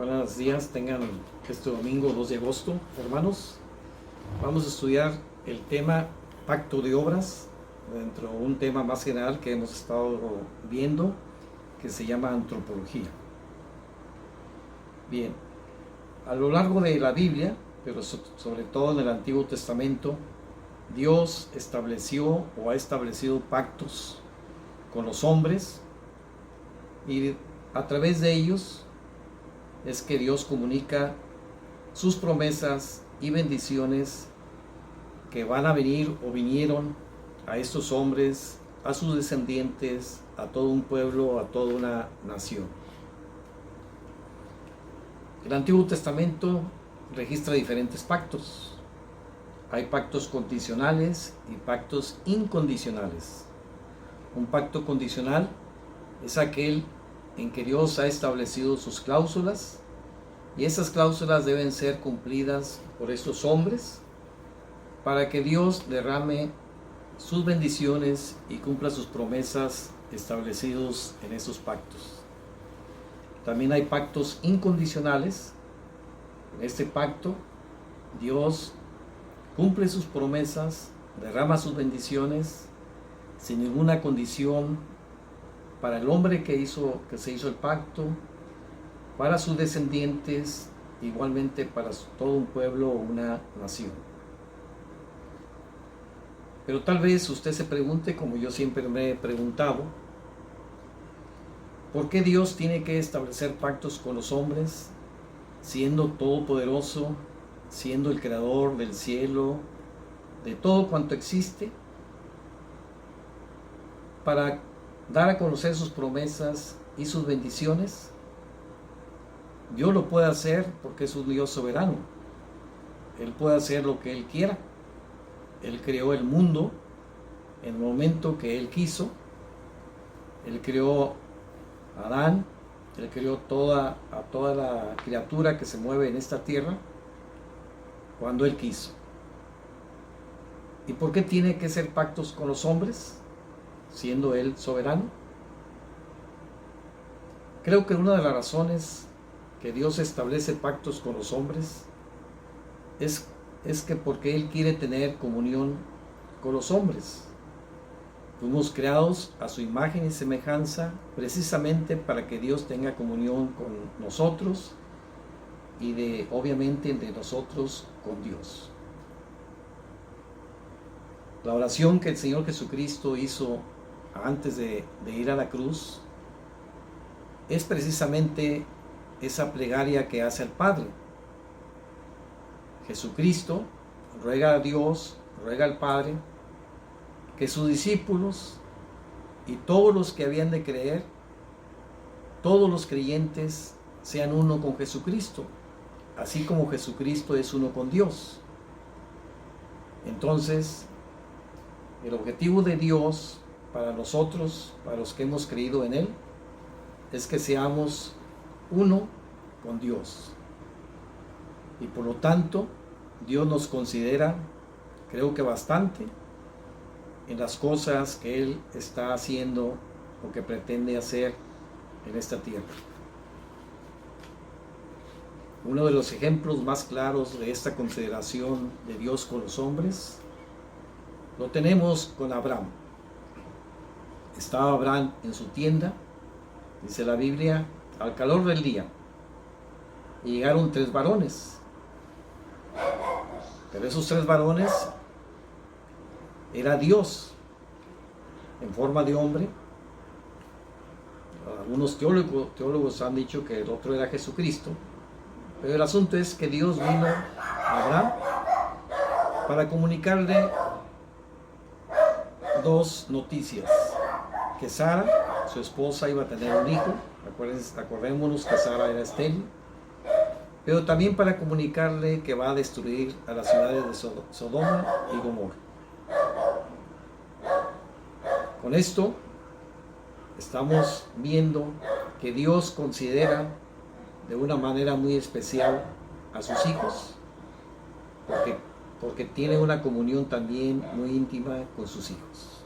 Buenos días, tengan este domingo 2 de agosto, hermanos. Vamos a estudiar el tema pacto de obras, dentro de un tema más general que hemos estado viendo, que se llama antropología. Bien, a lo largo de la Biblia, pero sobre todo en el Antiguo Testamento, Dios estableció o ha establecido pactos con los hombres, y a través de ellos es que Dios comunica sus promesas y bendiciones que van a venir o vinieron a estos hombres, a sus descendientes, a todo un pueblo, a toda una nación. El Antiguo Testamento registra diferentes pactos. Hay pactos condicionales y pactos incondicionales. Un pacto condicional es aquel en que Dios ha establecido sus cláusulas, y esas cláusulas deben ser cumplidas por estos hombres para que Dios derrame sus bendiciones y cumpla sus promesas establecidos en esos pactos. También hay pactos incondicionales. En este pacto Dios cumple sus promesas, derrama sus bendiciones sin ninguna condición para el hombre que se hizo el pacto, para sus descendientes, igualmente para todo un pueblo o una nación. Pero tal vez usted se pregunte, como yo siempre me he preguntado, ¿por qué Dios tiene que establecer pactos con los hombres, siendo todopoderoso, siendo el creador del cielo, de todo cuanto existe, para dar a conocer sus promesas y sus bendiciones? Dios lo puede hacer porque es un Dios soberano. Él puede hacer lo que Él quiera. Él creó el mundo en el momento que Él quiso. Él creó a Adán. Él creó a toda la criatura que se mueve en esta tierra cuando Él quiso. ¿Y por qué tiene que hacer pactos con los hombres, siendo Él soberano? Creo que una de las razones que Dios establece pactos con los hombres es que porque Él quiere tener comunión con los hombres. Fuimos creados a su imagen y semejanza precisamente para que Dios tenga comunión con nosotros y obviamente entre nosotros con Dios. La oración que el Señor Jesucristo hizo antes de ir a la cruz es precisamente esa plegaria que hace al Padre. Jesucristo ruega a Dios, ruega al Padre, que sus discípulos y todos los que habían de creer, todos los creyentes, sean uno con Jesucristo, así como Jesucristo es uno con Dios. Entonces, el objetivo de Dios para nosotros, para los que hemos creído en Él, es que seamos uno con Dios. Y por lo tanto, Dios nos considera, creo que bastante, en las cosas que Él está haciendo o que pretende hacer en esta tierra. Uno de los ejemplos más claros de esta consideración de Dios con los hombres lo tenemos con Abraham. Estaba Abraham en su tienda, dice la Biblia, al calor del día, y llegaron 3 varones. Pero esos 3 varones era Dios en forma de hombre. Algunos teólogos han dicho que el otro era Jesucristo, pero el asunto es que Dios vino a Abraham para comunicarle 2 noticias: que Sara, su esposa, iba a tener un hijo. Acordémonos que Sara era estéril, pero también para comunicarle que va a destruir a las ciudades de Sodoma y Gomorra. Con esto estamos viendo que Dios considera de una manera muy especial a sus hijos, porque tiene una comunión también muy íntima con sus hijos.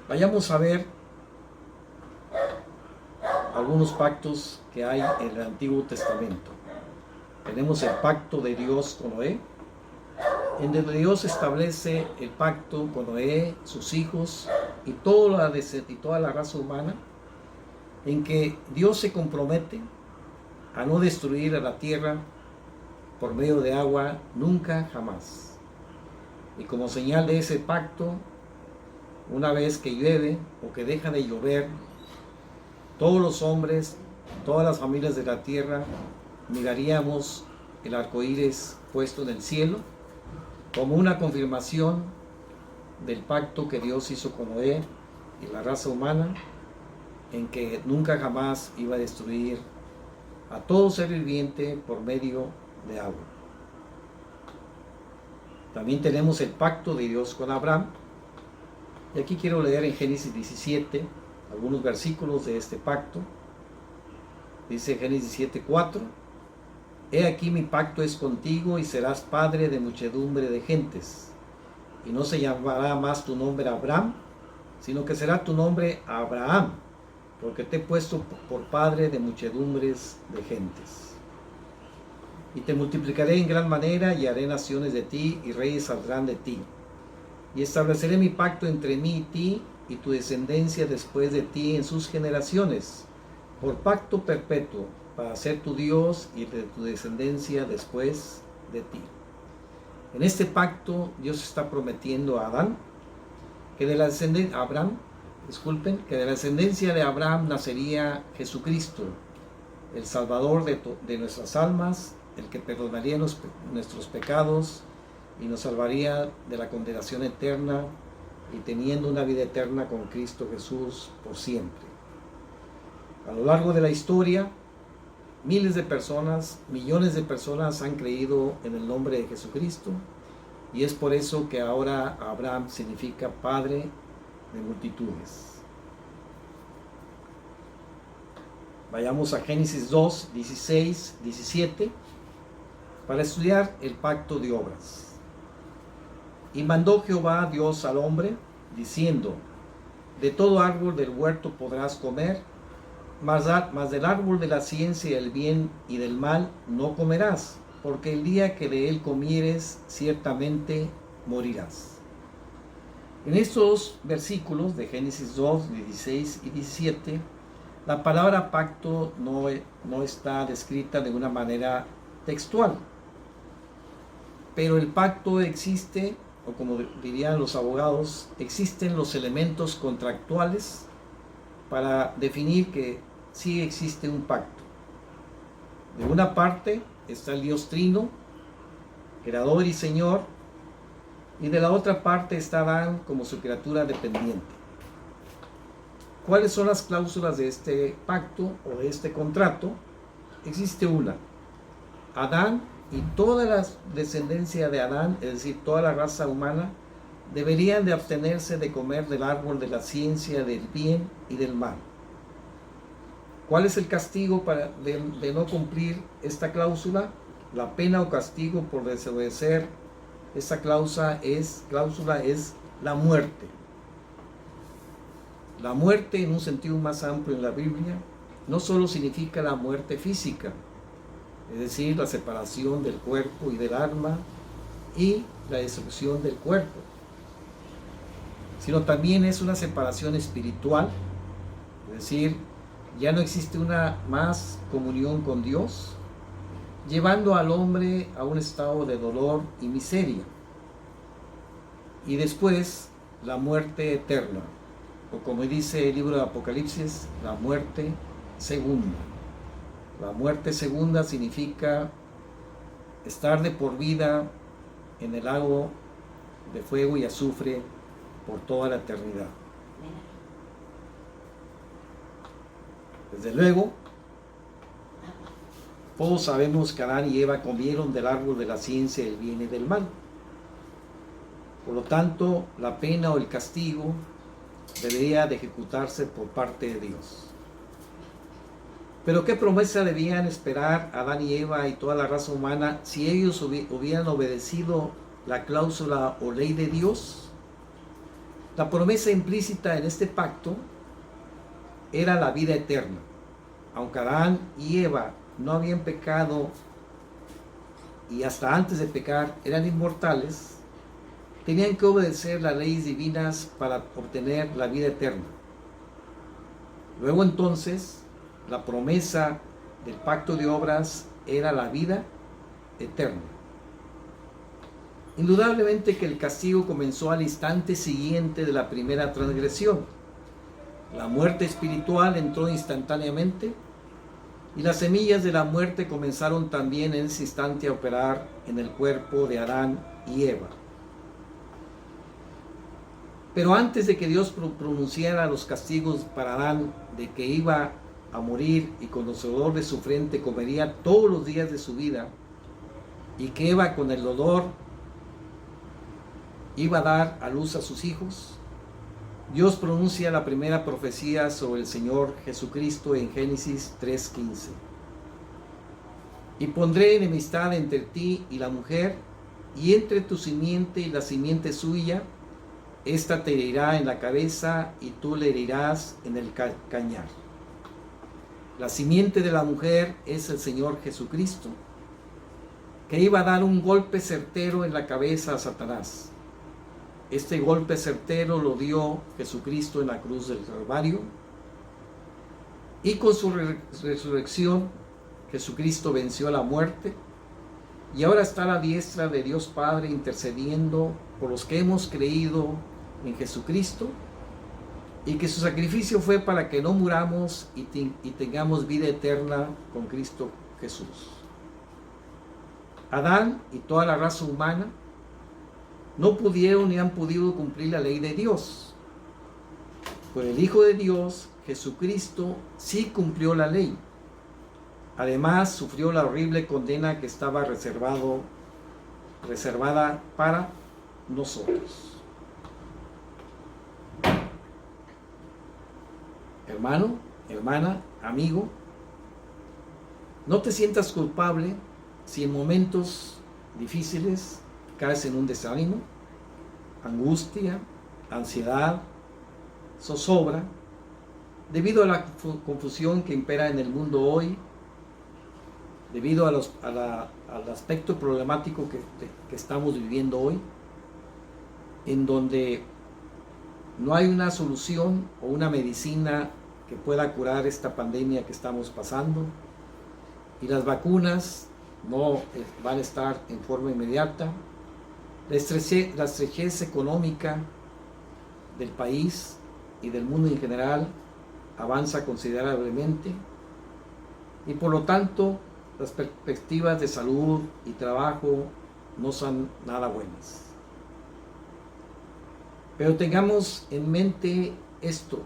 Vayamos a ver algunos pactos que hay en el Antiguo Testamento. Tenemos el pacto de Dios con Noé, en donde Dios establece el pacto con Noé, sus hijos y toda la raza humana, en que Dios se compromete a no destruir a la tierra por medio de agua nunca jamás. Y como señal de ese pacto, una vez que llueve o que deja de llover, todos los hombres, todas las familias de la tierra, miraríamos el arco iris puesto en el cielo como una confirmación del pacto que Dios hizo con Noé y la raza humana, en que nunca jamás iba a destruir a todo ser viviente por medio de agua. También tenemos el pacto de Dios con Abraham, y aquí quiero leer en Génesis 17 algunos versículos de este pacto. Dice Génesis 17:4: He aquí mi pacto es contigo y serás padre de muchedumbre de gentes, y no se llamará más tu nombre Abraham, sino que será tu nombre Abraham, porque te he puesto por padre de muchedumbres de gentes. Y te multiplicaré en gran manera y haré naciones de ti y reyes saldrán de ti. Y estableceré mi pacto entre mí y ti y tu descendencia después de ti en sus generaciones, por pacto perpetuo, para ser tu Dios y de tu descendencia después de ti. En este pacto Dios está prometiendo a Adán que de la descendencia que de la descendencia de Abraham nacería Jesucristo, el Salvador de nuestras almas, el que perdonaría nuestros pecados y nos salvaría de la condenación eterna, y teniendo una vida eterna con Cristo Jesús por siempre. A lo largo de la historia, miles de personas, millones de personas han creído en el nombre de Jesucristo, y es por eso que ahora Abraham significa padre de multitudes. Vayamos a Génesis 2, 16, 17 para estudiar el pacto de obras. Y mandó Jehová Dios al hombre, diciendo: de todo árbol del huerto podrás comer, mas del árbol de la ciencia del bien y del mal no comerás, porque el día que de él comieres, ciertamente morirás. En estos versículos de Génesis 2, 16 y 17, la palabra pacto no está descrita de una manera textual, pero el pacto existe, o como dirían los abogados, existen los elementos contractuales para definir que sí existe un pacto. De una parte está el Dios Trino, Creador y Señor, y de la otra parte está Adán como su criatura dependiente. ¿Cuáles son las cláusulas de este pacto o de este contrato? Existe una: Adán y toda la descendencia de Adán, es decir, toda la raza humana, deberían de abstenerse de comer del árbol de la ciencia del bien y del mal. ¿Cuál es el castigo de no cumplir esta cláusula? La pena o castigo por desobedecer esta cláusula es la muerte. La muerte, en un sentido más amplio en la Biblia, no solo significa la muerte física, es decir, la separación del cuerpo y del alma y la destrucción del cuerpo, sino también es una separación espiritual, es decir, ya no existe una más comunión con Dios, llevando al hombre a un estado de dolor y miseria. Y después, la muerte eterna, o como dice el libro de Apocalipsis, la muerte segunda. La muerte segunda significa estar de por vida en el lago de fuego y azufre por toda la eternidad. Desde luego, todos sabemos que Adán y Eva comieron del árbol de la ciencia del bien y del mal. Por lo tanto, la pena o el castigo debería de ejecutarse por parte de Dios. Pero ¿qué promesa debían esperar Adán y Eva y toda la raza humana si ellos hubieran obedecido la cláusula o ley de Dios? La promesa implícita en este pacto era la vida eterna. aunque Adán y Eva no habían pecado y hasta antes de pecar eran inmortales, tenían que obedecer las leyes divinas para obtener la vida eterna. Luego entonces, la promesa del pacto de obras era la vida eterna. Indudablemente que el castigo comenzó al instante siguiente de la primera transgresión. La muerte espiritual entró instantáneamente y las semillas de la muerte comenzaron también en ese instante a operar en el cuerpo de Adán y Eva. Pero antes de que Dios pronunciara los castigos para Adán, de que iba a morir y con el sudor de su frente comería todos los días de su vida, y que Eva con el dolor iba a dar a luz a sus hijos, Dios pronuncia la primera profecía sobre el Señor Jesucristo en Génesis 3:15. Y pondré enemistad entre ti y la mujer, y entre tu simiente y la simiente suya. Esta te herirá en la cabeza y tú le herirás en el calcañar. La simiente de la mujer es el Señor Jesucristo, que iba a dar un golpe certero en la cabeza a Satanás. Este golpe certero lo dio Jesucristo en la cruz del Calvario, y con su resurrección Jesucristo venció a la muerte y ahora está a la diestra de Dios Padre intercediendo por los que hemos creído en Jesucristo, y que su sacrificio fue para que no muramos y tengamos vida eterna con Cristo Jesús. Adán y toda la raza humana no pudieron ni han podido cumplir la ley de Dios. Pero el Hijo de Dios, Jesucristo, sí cumplió la ley. Además, sufrió la horrible condena que estaba reservada para nosotros. Hermano, hermana, amigo, no te sientas culpable si en momentos difíciles caes en un desánimo, angustia, ansiedad, zozobra, debido a la confusión que impera en el mundo hoy, debido al aspecto problemático que estamos viviendo hoy, en donde no hay una solución o una medicina que pueda curar esta pandemia que estamos pasando, y las vacunas no van a estar en forma inmediata. La estrechez económica del país y del mundo en general avanza considerablemente, y por lo tanto las perspectivas de salud y trabajo no son nada buenas. Pero tengamos en mente esto: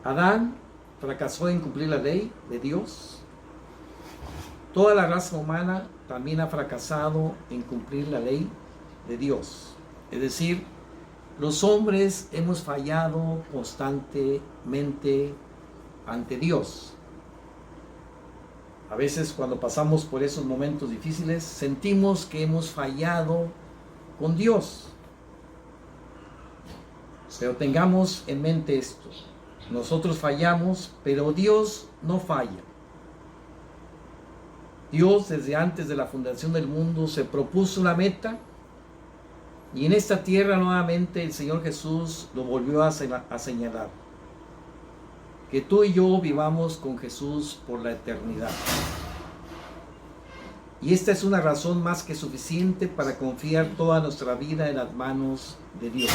Adán fracasó en cumplir la ley de Dios. Toda la raza humana también ha fracasado en cumplir la ley de Dios. Es decir, los hombres hemos fallado constantemente ante Dios. A veces cuando pasamos por esos momentos difíciles, sentimos que hemos fallado con Dios. Pero tengamos en mente esto: nosotros fallamos, pero Dios no falla. Dios, desde antes de la fundación del mundo, se propuso una meta, y en esta tierra nuevamente el Señor Jesús lo volvió a señalar: que tú y yo vivamos con Jesús por la eternidad. Y esta es una razón más que suficiente para confiar toda nuestra vida en las manos de Dios.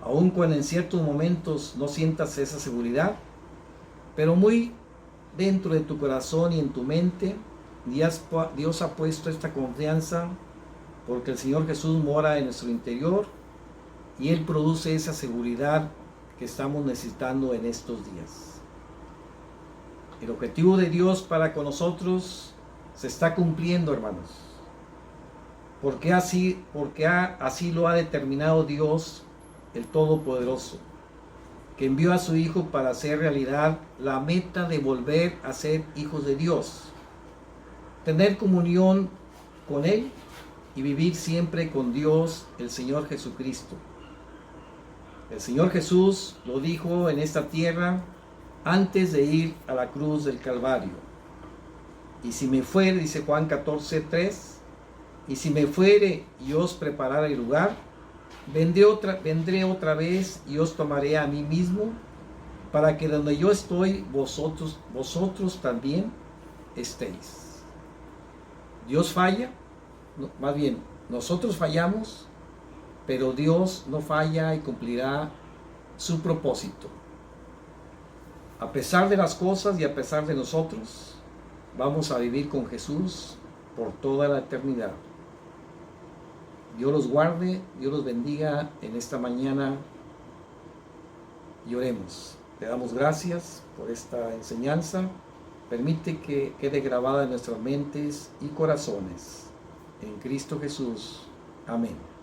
Aun cuando en ciertos momentos no sientas esa seguridad, pero muy dentro de tu corazón y en tu mente, Dios ha puesto esta confianza, porque el Señor Jesús mora en nuestro interior y Él produce esa seguridad que estamos necesitando en estos días. El objetivo de Dios para con nosotros se está cumpliendo, hermanos, porque así lo ha determinado Dios, el Todopoderoso, que envió a su Hijo para hacer realidad la meta de volver a ser hijos de Dios, tener comunión con Él y vivir siempre con Dios, el Señor Jesucristo. El Señor Jesús lo dijo en esta tierra antes de ir a la cruz del Calvario. Y si me fuere, dice Juan 14:3, y si me fuere y os preparara el lugar, vendré otra vez y os tomaré a mí mismo, para que donde yo estoy, vosotros también estéis. Dios falla, no, más bien, nosotros fallamos, pero Dios no falla y cumplirá su propósito. A pesar de las cosas y a pesar de nosotros, vamos a vivir con Jesús por toda la eternidad. Dios los guarde, Dios los bendiga en esta mañana y oremos. Le damos gracias por esta enseñanza. Permite que quede grabada en nuestras mentes y corazones. En Cristo Jesús. Amén.